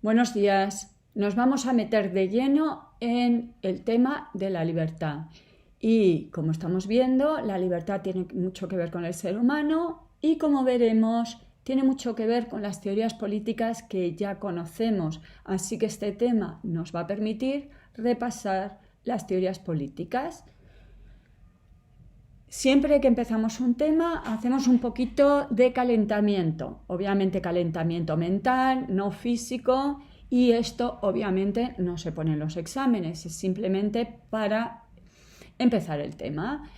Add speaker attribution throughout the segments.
Speaker 1: Buenos días. Nos vamos a meter de lleno en el tema de la libertad. Y como estamos viendo, la libertad tiene mucho que ver con el ser humano y como veremos, tiene mucho que ver con las teorías políticas que ya conocemos. Así que este tema nos va a permitir repasar las teorías políticas. Siempre que empezamos un tema, hacemos un poquito de calentamiento. Obviamente calentamiento mental, no físico. Y esto obviamente no se pone en los exámenes, es simplemente para empezar el tema.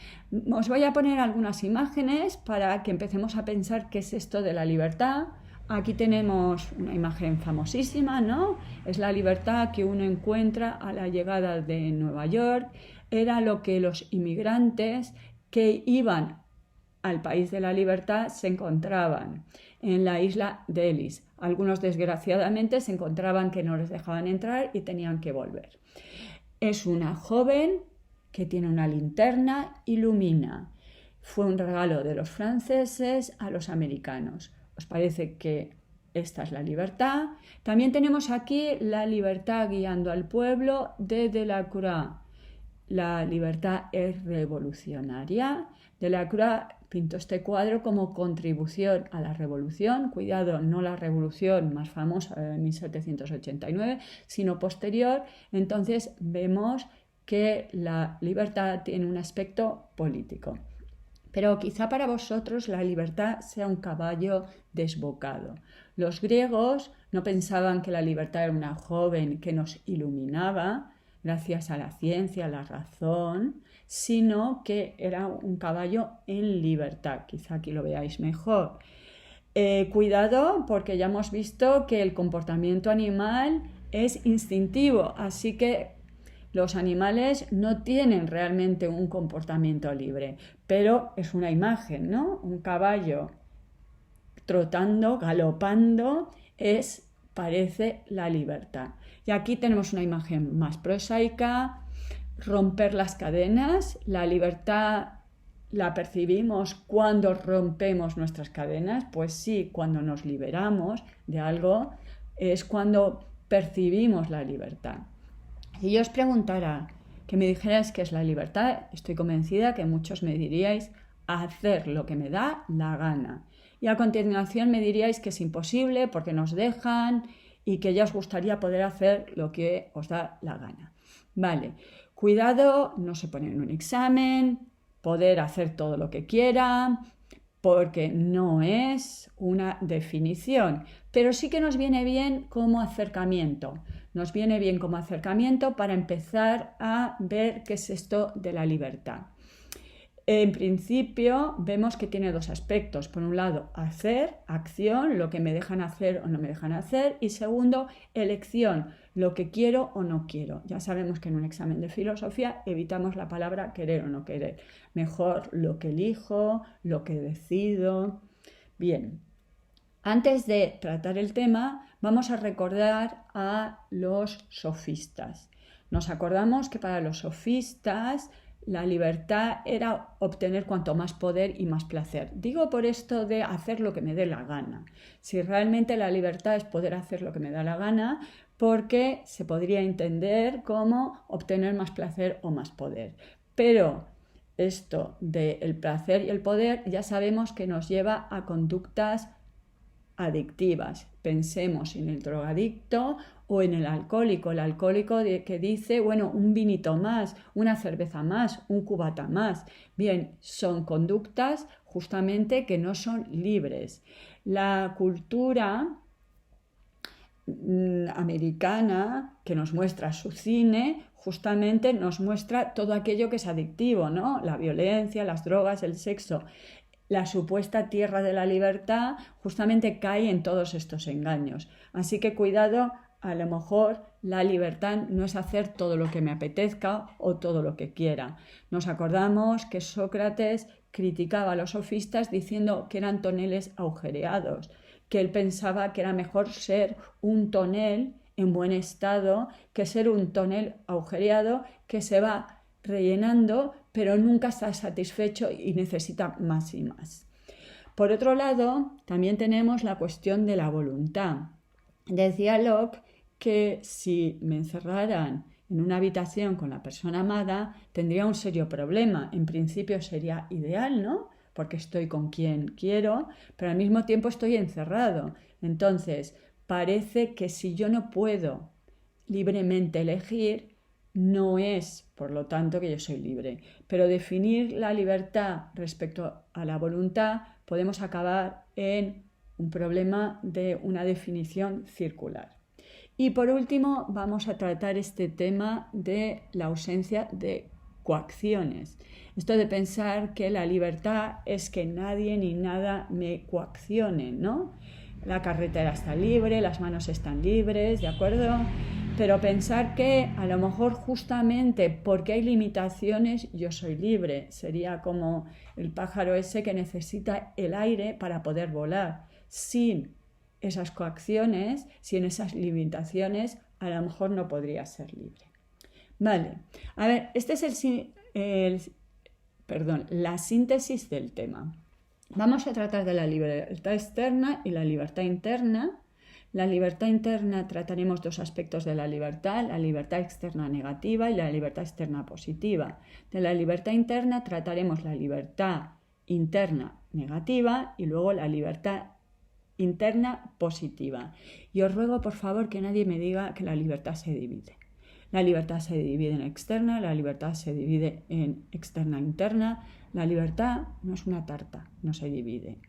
Speaker 1: Os voy a poner algunas imágenes para que empecemos a pensar qué es esto de la libertad. Aquí tenemos una imagen famosísima, ¿no? Es la libertad que uno encuentra a la llegada de Nueva York. Era lo que los inmigrantes que iban al país de la libertad se encontraban en la isla de Ellis. Algunos desgraciadamente se encontraban que no les dejaban entrar y tenían que volver. Es una joven que tiene una linterna, ilumina. Fue un regalo de los franceses a los americanos. ¿Os parece que esta es la libertad? También tenemos aquí la libertad guiando al pueblo de Delacroix. La libertad es revolucionaria. Delacroix pintó este cuadro como contribución a la revolución. Cuidado, no la revolución más famosa de 1789, sino posterior. Entonces vemos que la libertad tiene un aspecto político. Pero quizá para vosotros la libertad sea un caballo desbocado. Los griegos no pensaban que la libertad era una joven que nos iluminaba gracias a la ciencia, a la razón, sino que era un caballo en libertad. Quizá aquí lo veáis mejor. Cuidado, porque ya hemos visto que el comportamiento animal es instintivo, así que los animales no tienen realmente un comportamiento libre, pero es una imagen, ¿no? Un caballo trotando, galopando, parece la libertad. Y aquí tenemos una imagen más prosaica, romper las cadenas. La libertad la percibimos cuando rompemos nuestras cadenas, pues sí, cuando nos liberamos de algo es cuando percibimos la libertad. Si yo os preguntara, que me dijerais qué es la libertad, estoy convencida que muchos me diríais hacer lo que me da la gana. Y a continuación me diríais que es imposible porque nos dejan y que ya os gustaría poder hacer lo que os da la gana. Vale, cuidado, no se pone en un examen, poder hacer todo lo que quiera, porque no es una definición, pero sí que nos viene bien como acercamiento. Nos viene bien como acercamiento para empezar a ver qué es esto de la libertad. En principio vemos que tiene dos aspectos. Por un lado, hacer, acción, lo que me dejan hacer o no me dejan hacer. Y segundo, elección, lo que quiero o no quiero. Ya sabemos que en un examen de filosofía evitamos la palabra querer o no querer. Mejor lo que elijo, lo que decido. Bien, antes de tratar el tema, vamos a recordar a los sofistas. Nos acordamos que para los sofistas la libertad era obtener cuanto más poder y más placer. Digo por esto de hacer lo que me dé la gana. Si realmente la libertad es poder hacer lo que me da la gana, porque se podría entender como obtener más placer o más poder. Pero esto del placer y el poder ya sabemos que nos lleva a conductas adictivas. Pensemos en el drogadicto o en el alcohólico que dice, bueno, un vinito más, una cerveza más, un cubata más. Bien, son conductas justamente que no son libres. La cultura americana que nos muestra su cine justamente nos muestra todo aquello que es adictivo, ¿no? La violencia, las drogas, el sexo. La supuesta tierra de la libertad justamente cae en todos estos engaños. Así que cuidado, a lo mejor la libertad no es hacer todo lo que me apetezca o todo lo que quiera. Nos acordamos que Sócrates criticaba a los sofistas diciendo que eran toneles agujereados, que él pensaba que era mejor ser un tonel en buen estado que ser un tonel agujereado que se va rellenando pero nunca está satisfecho y necesita más y más. Por otro lado, también tenemos la cuestión de la voluntad. Decía Locke que si me encerraran en una habitación con la persona amada, tendría un serio problema. En principio sería ideal, ¿no? Porque estoy con quien quiero, pero al mismo tiempo estoy encerrado. Entonces, parece que si yo no puedo libremente elegir, no es, por lo tanto, que yo soy libre. Pero definir la libertad respecto a la voluntad podemos acabar en un problema de una definición circular. Y por último, vamos a tratar este tema de la ausencia de coacciones. Esto de pensar que la libertad es que nadie ni nada me coaccione, ¿no? La carretera está libre, las manos están libres, ¿de acuerdo? Pero pensar que a lo mejor justamente porque hay limitaciones yo soy libre. Sería como el pájaro ese que necesita el aire para poder volar. Sin esas coacciones, sin esas limitaciones, a lo mejor no podría ser libre. Vale, a ver, este es la síntesis del tema. Vamos a tratar de la libertad externa y la libertad interna. La libertad interna trataremos dos aspectos de la libertad externa negativa y la libertad externa positiva. De la libertad interna trataremos la libertad interna negativa y luego la libertad interna positiva. Y os ruego por favor que nadie me diga que la libertad se divide. La libertad se divide en externa, la libertad se divide en externa e interna. La libertad no es una tarta, no se divide.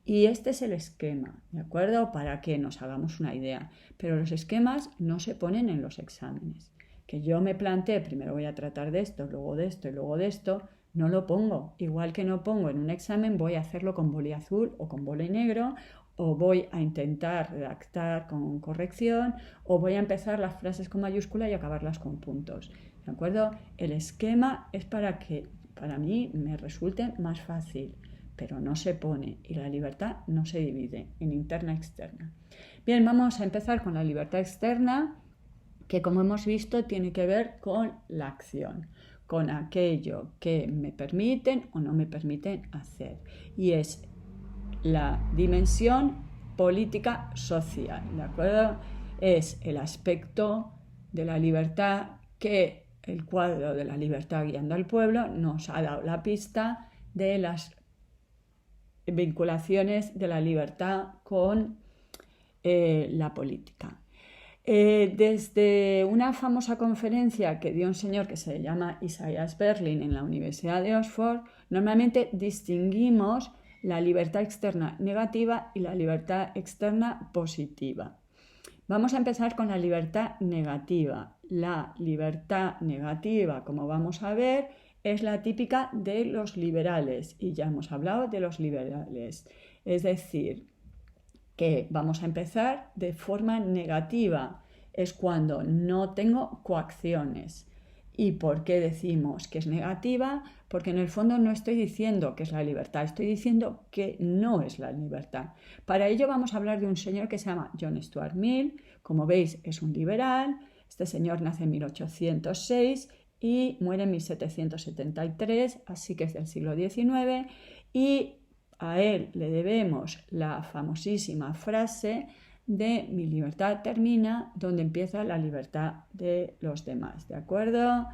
Speaker 1: Y este es el esquema, ¿de acuerdo? Para que nos hagamos una idea. Pero los esquemas no se ponen en los exámenes. Que yo me planteé, primero voy a tratar de esto, luego de esto y luego de esto, no lo pongo. Igual que no pongo en un examen, voy a hacerlo con boli azul o con boli negro, o voy a intentar redactar con corrección, o voy a empezar las frases con mayúscula y acabarlas con puntos. ¿De acuerdo? El esquema es para que para mí me resulte más fácil, pero no se pone y la libertad no se divide en interna y externa. Bien, vamos a empezar con la libertad externa, que como hemos visto tiene que ver con la acción, con aquello que me permiten o no me permiten hacer. Y es la dimensión política social, ¿de acuerdo? Es el aspecto de la libertad que el cuadro de la libertad guiando al pueblo nos ha dado la pista de las vinculaciones de la libertad con la política. Desde una famosa conferencia que dio un señor que se llama Isaias Berlin en la Universidad de Oxford, normalmente distinguimos la libertad externa negativa y la libertad externa positiva. Vamos a empezar con la libertad negativa. La libertad negativa, como vamos a ver, es la típica de los liberales y ya hemos hablado de los liberales. Es decir, que vamos a empezar de forma negativa. Es cuando no tengo coacciones. ¿Y por qué decimos que es negativa? Porque en el fondo no estoy diciendo que es la libertad, estoy diciendo que no es la libertad. Para ello vamos a hablar de un señor que se llama John Stuart Mill. Como veis, es un liberal. Este señor nace en 1806 y muere en 1773, así que es del siglo XIX. Y a él le debemos la famosísima frase de mi libertad termina donde empieza la libertad de los demás, ¿de acuerdo?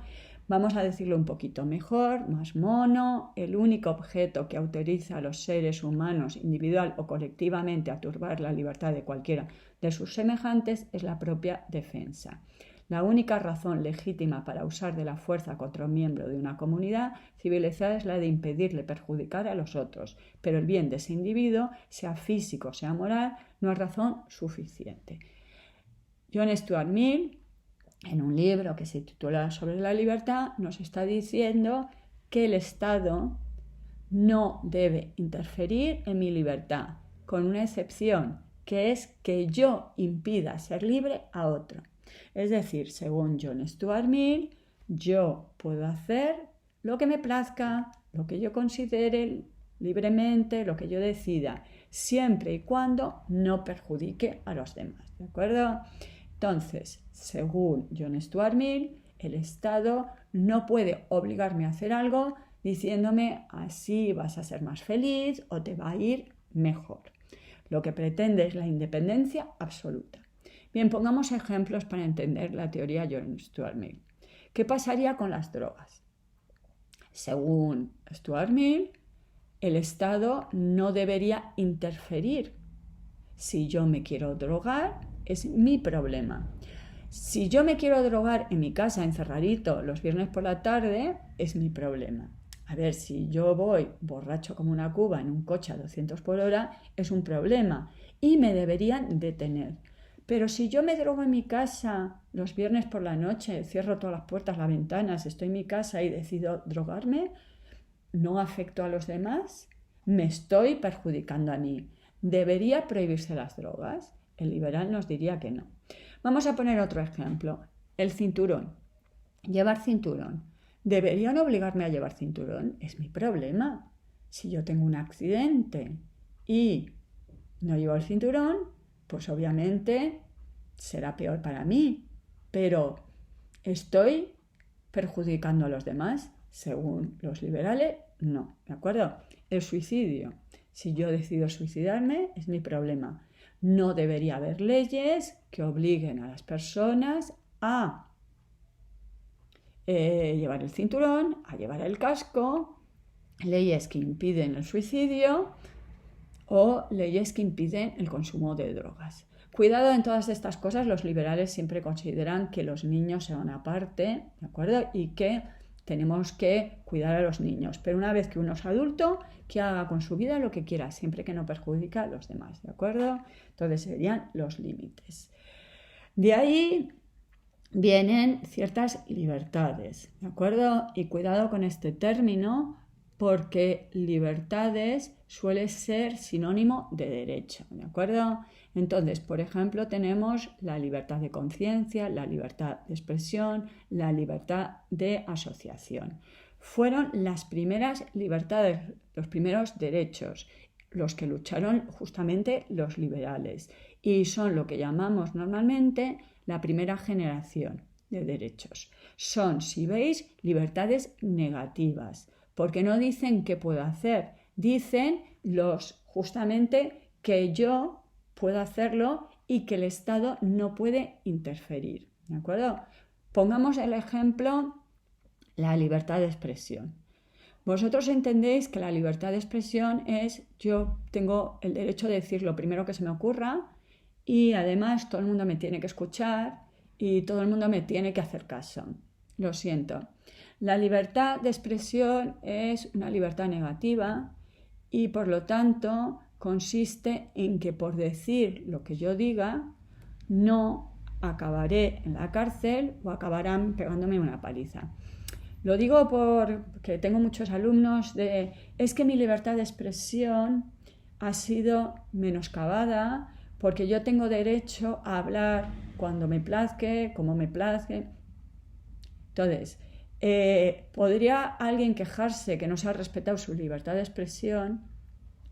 Speaker 1: Vamos a decirlo un poquito mejor, más mono. El único objeto que autoriza a los seres humanos individual o colectivamente a turbar la libertad de cualquiera de sus semejantes es la propia defensa. La única razón legítima para usar de la fuerza contra un miembro de una comunidad civilizada es la de impedirle perjudicar a los otros, pero el bien de ese individuo, sea físico, sea moral, no es razón suficiente. John Stuart Mill, en un libro que se titula Sobre la libertad, nos está diciendo que el Estado no debe interferir en mi libertad, con una excepción, que es que yo impida ser libre a otro. Es decir, según John Stuart Mill, yo puedo hacer lo que me plazca, lo que yo considere libremente, lo que yo decida, siempre y cuando no perjudique a los demás, ¿de acuerdo? Entonces, según John Stuart Mill, el Estado no puede obligarme a hacer algo diciéndome así vas a ser más feliz o te va a ir mejor. Lo que pretende es la independencia absoluta. Bien, pongamos ejemplos para entender la teoría John Stuart Mill. ¿Qué pasaría con las drogas? Según Stuart Mill, el Estado no debería interferir. Si yo me quiero drogar, es mi problema. Si yo me quiero drogar en mi casa, encerradito, los viernes por la tarde, es mi problema. A ver, si yo voy borracho como una cuba en un coche a 200 por hora, es un problema y me deberían detener. Pero si yo me drogo en mi casa los viernes por la noche, cierro todas las puertas, las ventanas, estoy en mi casa y decido drogarme, no afecto a los demás, me estoy perjudicando a mí. ¿Debería prohibirse las drogas? El liberal nos diría que no. Vamos a poner otro ejemplo. El cinturón. Llevar cinturón. ¿Deberían obligarme a llevar cinturón? Es mi problema. Si yo tengo un accidente y no llevo el cinturón, pues obviamente será peor para mí. Pero estoy perjudicando a los demás. Según los liberales, no. ¿De acuerdo? El suicidio. Si yo decido suicidarme, es mi problema. No debería haber leyes que obliguen a las personas a llevar el cinturón, a llevar el casco, leyes que impiden el suicidio o leyes que impiden el consumo de drogas. Cuidado en todas estas cosas, los liberales siempre consideran que los niños son aparte, ¿de acuerdo? Y que tenemos que cuidar a los niños, pero una vez que uno es adulto, que haga con su vida lo que quiera, siempre que no perjudica a los demás, ¿de acuerdo? Entonces serían los límites. De ahí vienen ciertas libertades, ¿de acuerdo? Y cuidado con este término, porque libertades suele ser sinónimo de derecho, ¿de acuerdo? Entonces, por ejemplo, tenemos la libertad de conciencia, la libertad de expresión, la libertad de asociación. Fueron las primeras libertades, los primeros derechos, los que lucharon justamente los liberales, y son lo que llamamos normalmente la primera generación de derechos. Son, si veis, libertades negativas, porque no dicen qué puedo hacer, dicen justamente que yo puedo hacerlo y que el Estado no puede interferir, ¿de acuerdo? Pongamos el ejemplo, la libertad de expresión. Vosotros entendéis que la libertad de expresión es yo tengo el derecho de decir lo primero que se me ocurra y además todo el mundo me tiene que escuchar y todo el mundo me tiene que hacer caso. Lo siento. La libertad de expresión es una libertad negativa y por lo tanto consiste en que por decir lo que yo diga no acabaré en la cárcel o acabarán pegándome una paliza. Lo digo porque tengo muchos alumnos es que mi libertad de expresión ha sido menoscabada porque yo tengo derecho a hablar cuando me plazque, como me plazque. Entonces, ¿podría alguien quejarse que no se ha respetado su libertad de expresión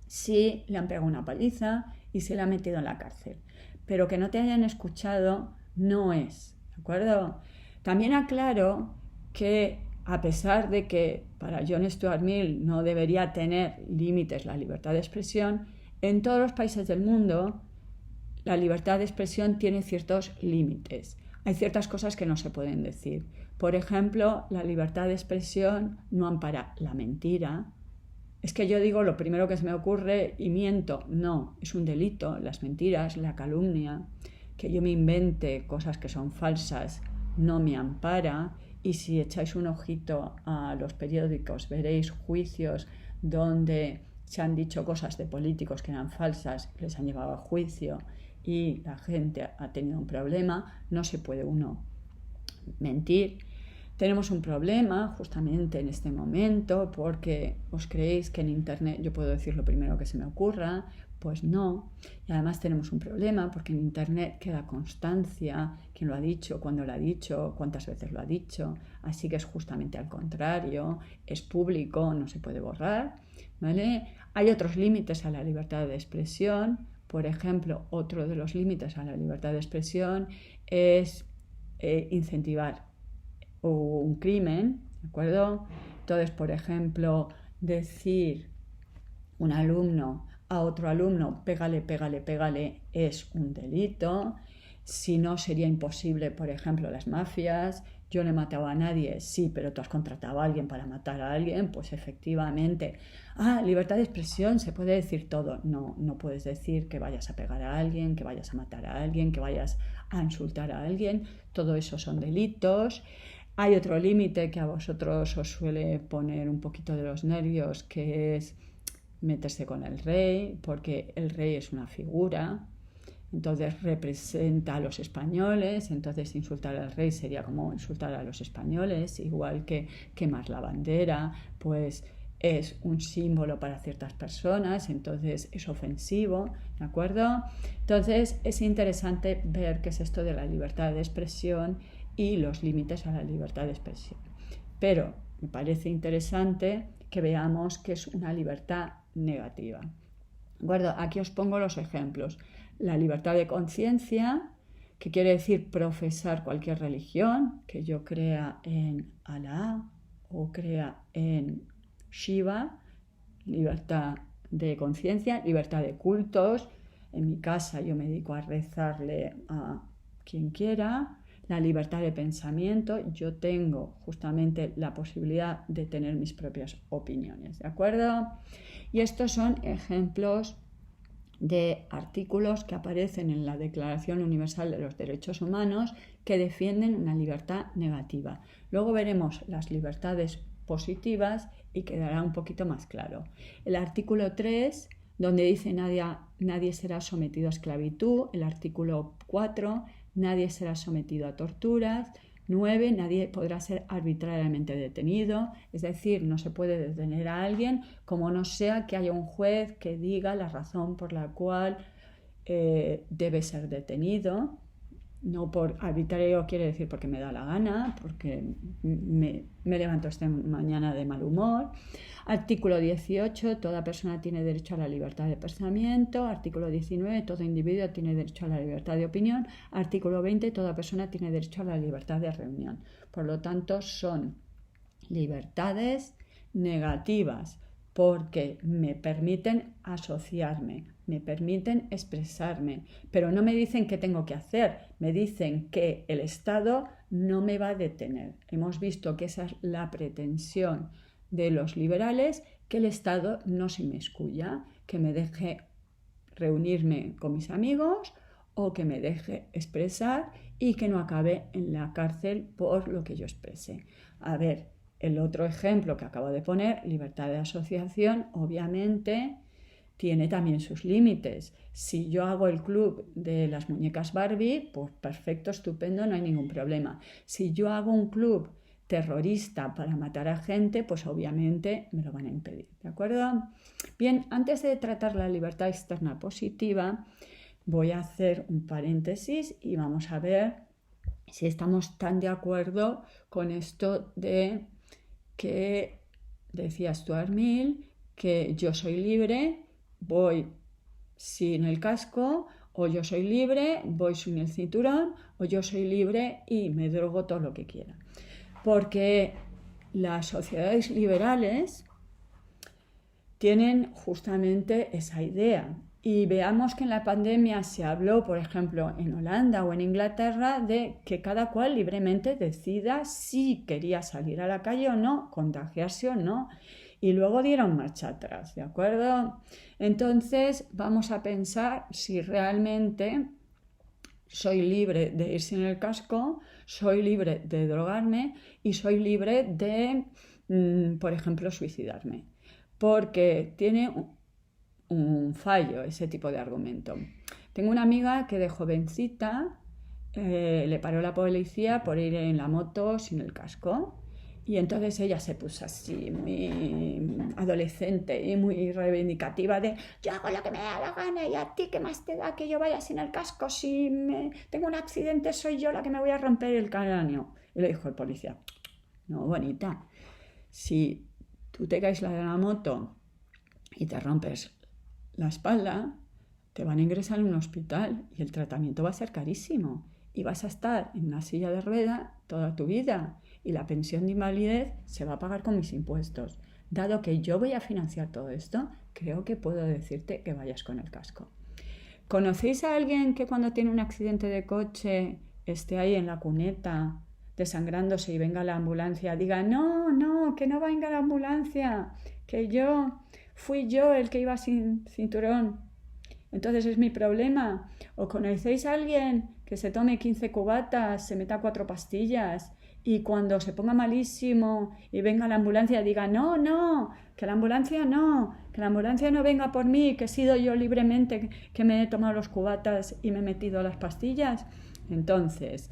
Speaker 1: si le han pegado una paliza y se le ha metido en la cárcel? Pero que no te hayan escuchado no es, ¿de acuerdo? También aclaro que a pesar de que para John Stuart Mill no debería tener límites la libertad de expresión, en todos los países del mundo la libertad de expresión tiene ciertos límites. Hay ciertas cosas que no se pueden decir. Por ejemplo, la libertad de expresión no ampara la mentira. Es que yo digo lo primero que se me ocurre y miento. No, es un delito. Las mentiras, la calumnia, que yo me invente cosas que son falsas, no me ampara. Y si echáis un ojito a los periódicos, veréis juicios donde se han dicho cosas de políticos que eran falsas, les han llevado a juicio y la gente ha tenido un problema. No se puede uno mentir. Tenemos un problema justamente en este momento porque os creéis que en Internet yo puedo decir lo primero que se me ocurra. Pues no. Y además tenemos un problema porque en Internet queda constancia quién lo ha dicho, cuándo lo ha dicho, cuántas veces lo ha dicho. Así que es justamente al contrario, es público, no se puede borrar, ¿vale? Hay otros límites a la libertad de expresión. Por ejemplo, otro de los límites a la libertad de expresión es incentivar un crimen, ¿de acuerdo? Entonces, por ejemplo, decir un alumno a otro alumno, pégale, pégale, pégale, es un delito. Si no, sería imposible, por ejemplo, las mafias. Yo no he matado a nadie, sí, pero tú has contratado a alguien para matar a alguien, pues efectivamente. Libertad de expresión, se puede decir todo. No, no puedes decir que vayas a pegar a alguien, que vayas a matar a alguien, que vayas a insultar a alguien. Todo eso son delitos. Hay otro límite que a vosotros os suele poner un poquito de los nervios, que es meterse con el rey, porque el rey es una figura, entonces representa a los españoles, entonces insultar al rey sería como insultar a los españoles, igual que quemar la bandera, pues es un símbolo para ciertas personas, entonces es ofensivo, ¿de acuerdo? Entonces es interesante ver qué es esto de la libertad de expresión y los límites a la libertad de expresión. Pero me parece interesante que veamos que es una libertad negativa. ¿De acuerdo? Aquí os pongo los ejemplos. La libertad de conciencia, que quiere decir profesar cualquier religión, que yo crea en Alá o crea en Shiva, libertad de conciencia, libertad de cultos. En mi casa yo me dedico a rezarle a quien quiera. La libertad de pensamiento, yo tengo justamente la posibilidad de tener mis propias opiniones, ¿de acuerdo? Y estos son ejemplos de artículos que aparecen en la Declaración Universal de los Derechos Humanos que defienden una libertad negativa. Luego veremos las libertades positivas y quedará un poquito más claro. El artículo 3, donde dice nadie será sometido a esclavitud. El artículo 4, nadie será sometido a torturas. 9, nadie podrá ser arbitrariamente detenido, es decir, no se puede detener a alguien como no sea que haya un juez que diga la razón por la cual debe ser detenido. No por arbitrario quiere decir porque me da la gana, porque me levanto esta mañana de mal humor. Artículo 18, toda persona tiene derecho a la libertad de pensamiento. Artículo 19, todo individuo tiene derecho a la libertad de opinión. Artículo 20, toda persona tiene derecho a la libertad de reunión. Por lo tanto, son libertades negativas porque me permiten asociarme, me permiten expresarme, pero no me dicen qué tengo que hacer, me dicen que el Estado no me va a detener. Hemos visto que esa es la pretensión de los liberales, que el Estado no se inmiscuya, que me deje reunirme con mis amigos o que me deje expresar y que no acabe en la cárcel por lo que yo exprese. A ver, el otro ejemplo que acabo de poner, libertad de asociación, obviamente tiene también sus límites. Si yo hago el club de las muñecas Barbie, pues perfecto, estupendo, no hay ningún problema. Si yo hago un club terrorista para matar a gente, pues obviamente me lo van a impedir, ¿de acuerdo? Bien, antes de tratar la libertad externa positiva, voy a hacer un paréntesis y vamos a ver si estamos tan de acuerdo con esto de que decía Stuart Mill, que yo soy libre, voy sin el casco, o yo soy libre, voy sin el cinturón, o yo soy libre y me drogo todo lo que quiera. Porque las sociedades liberales tienen justamente esa idea. Y veamos que en la pandemia se habló, por ejemplo, en Holanda o en Inglaterra, de que cada cual libremente decida si quería salir a la calle o no, contagiarse o no. Y luego dieron marcha atrás, ¿de acuerdo? Entonces vamos a pensar si realmente soy libre de ir sin el casco, soy libre de drogarme y soy libre de, por ejemplo, suicidarme. Porque tiene un fallo ese tipo de argumento. Tengo una amiga que de jovencita le paró la policía por ir en la moto sin el casco y entonces ella se puso así muy adolescente y muy reivindicativa de yo hago lo que me da la gana y a ti qué más te da que yo vaya sin el casco, si tengo un accidente soy yo la que me voy a romper el cráneo. Y le dijo el policía, no, bonita, si tú te caes de la moto y te rompes la espalda, te van a ingresar en un hospital y el tratamiento va a ser carísimo y vas a estar en una silla de rueda toda tu vida y la pensión de invalidez se va a pagar con mis impuestos. Dado que yo voy a financiar todo esto, creo que puedo decirte que vayas con el casco. ¿Conocéis a alguien que cuando tiene un accidente de coche esté ahí en la cuneta desangrándose y venga la ambulancia? Diga, no, no, que no venga la ambulancia, que fui yo el que iba sin cinturón. Entonces es mi problema. ¿O conocéis a alguien que se tome 15 cubatas, se meta 4 pastillas y cuando se ponga malísimo y venga la ambulancia diga, no, no, que la ambulancia no venga por mí, que he sido yo libremente que me he tomado los cubatas y me he metido las pastillas? Entonces,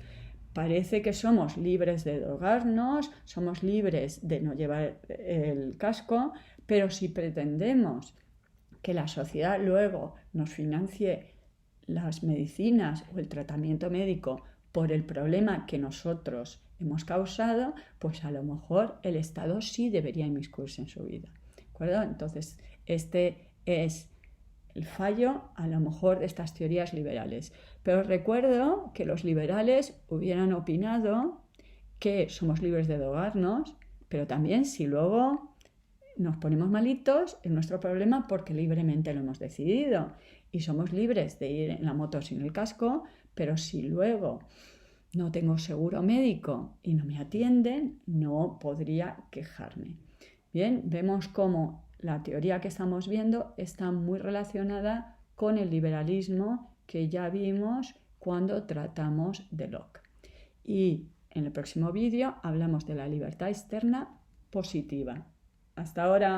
Speaker 1: parece que somos libres de drogarnos, somos libres de no llevar el casco, pero si pretendemos que la sociedad luego nos financie las medicinas o el tratamiento médico por el problema que nosotros hemos causado, pues a lo mejor el Estado sí debería inmiscuirse en su vida. ¿De acuerdo? Entonces, este es el fallo a lo mejor de estas teorías liberales. Pero recuerdo que los liberales hubieran opinado que somos libres de drogarnos, pero también si luego nos ponemos malitos es nuestro problema porque libremente lo hemos decidido y somos libres de ir en la moto sin el casco, pero si luego no tengo seguro médico y no me atienden, no podría quejarme. Bien, vemos cómo la teoría que estamos viendo está muy relacionada con el liberalismo que ya vimos cuando tratamos de Locke. Y en el próximo vídeo hablamos de la libertad externa positiva. Hasta ahora.